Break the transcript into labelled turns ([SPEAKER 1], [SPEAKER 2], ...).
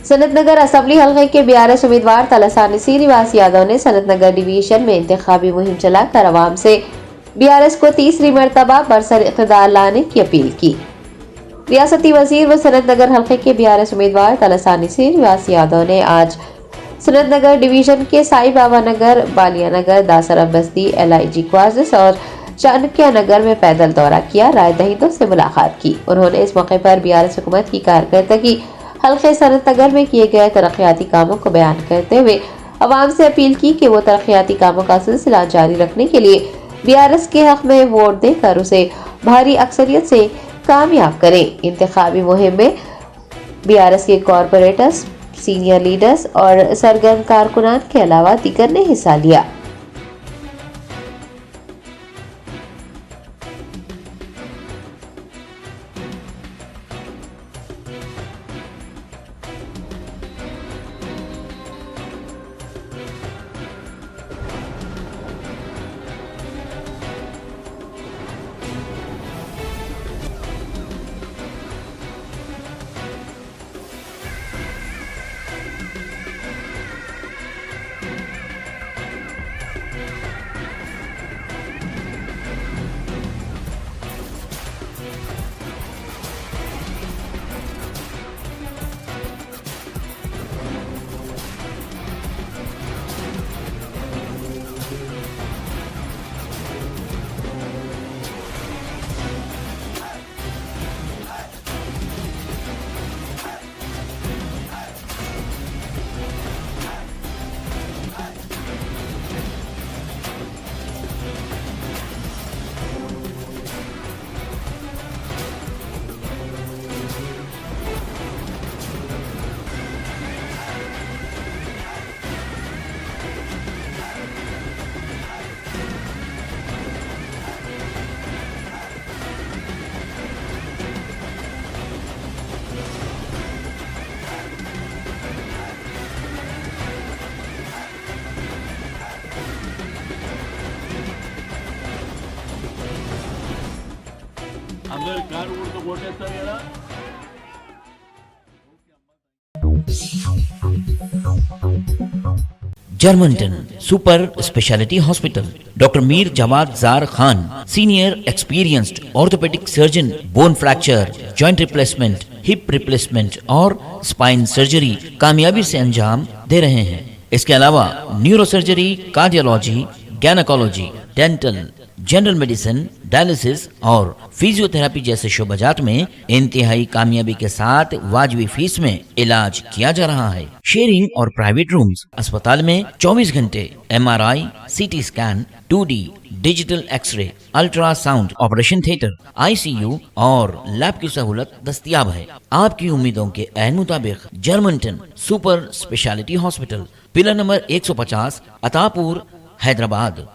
[SPEAKER 1] सनत नगर assembly हल्के के BRS उम्मीदवार तलसानी श्रीनिवास यादव ने सनत नगर डिवीजन में इंतखाबी मुहिम चलाकर आवाम से बीआरएस को तीसरी मरतबा बरसर इक़्तिदार लाने की अपील की। रियासती वजीर व सनत नगर हल्के के बीआरएस उम्मीदवार तलसानी श्रीनिवास यादव ने आज सनत नगर डिवीजन के साई बाबा नगर, बालिया नगर, दासरम बस्ती, LIG क्वार्टर्स और चाणक्य नगर में पैदल दौरा किया, राय दहिंदों से मुलाकात की। उन्होंने इस मौके पर बीआरएस हुकूमत की कारकर्दगी हल्के सनत नगर में किए गए तरक्याती कामों को बयान करते हुए अवाम से अपील की कि वो तरक्याती कामों का सिलसिला जारी रखने के लिए बीआरएस के हक में वोट देकर उसे भारी अक्सरियत से कामयाब करें। इंतखाबी मुहिम में बीआरएस के कॉरपोरेटर्स, सीनियर लीडर्स और सरगर्म कारकुनान के अलावा दीगर ने हिस्सा लिया।
[SPEAKER 2] అందరు కారు ఊరితో కొట్టేస్తారు కదా.
[SPEAKER 3] Germanten super speciality hospital, doctor Mir Jawad Jar Khan, senior experienced orthopaedic surgeon, bone fracture, joint replacement, hip replacement और स्पाइन सर्जरी कामयाबी से अंजाम दे रहे हैं। इसके अलावा neuro surgery, cardiology, gynaecology, dental, general medicine, dialysis और फिजियोथेरेपी जैसे शोबाजात में इंतहाई कामयाबी के साथ वाजबी फीस में इलाज किया जा रहा है। शेयरिंग और प्राइवेट रूम्स, अस्पताल में 24 घंटे MRI, CT scan, 2D digital x-ray, ultrasound, operation theatre, ICU और लैब की सहूलत दस्तयाब है। आपकी उम्मीदों के ऐन मुताबिक Germanten super speciality hospital, pillar number 150, Attapur, Hyderabad.